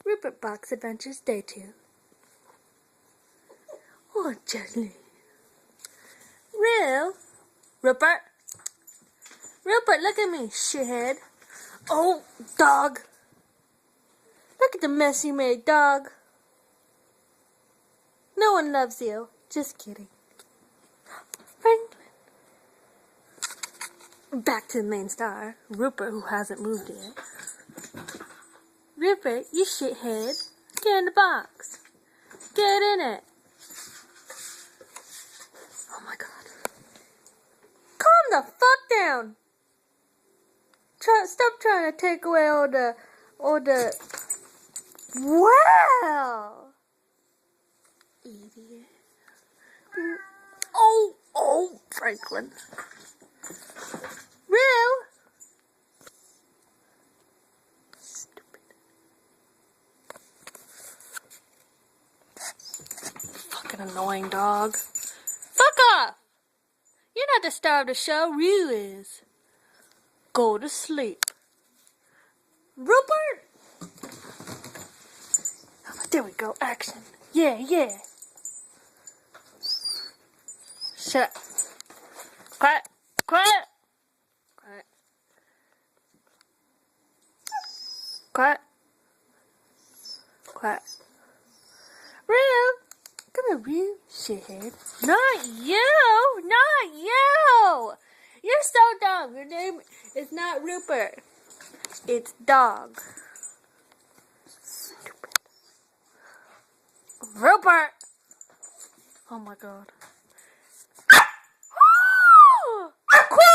Rupert Box Adventures Day 2. Oh, gently. Rupert? Rupert, look at me, shithead. Oh, dog. Look at the mess you made, dog. No one loves you. Just kidding. Franklin. Back to the main star, Rupert, who hasn't moved yet. Rupert, you shithead. Get in the box. Get in it. Oh my god. Calm the fuck down. Stop trying to take away all the... Wow! Idiot. Oh, Franklin. Real? Stupid. Fucking annoying dog. Fuck off! You're not the star of the show, Rue is. Go to sleep. Rupert! There we go, action. Yeah. Shut up. Quiet. Rue! Come here, Rue, shithead. Not you! You're so dumb. Your name is not Rupert. It's Dog. Stupid. Rupert! Oh my god. Quit!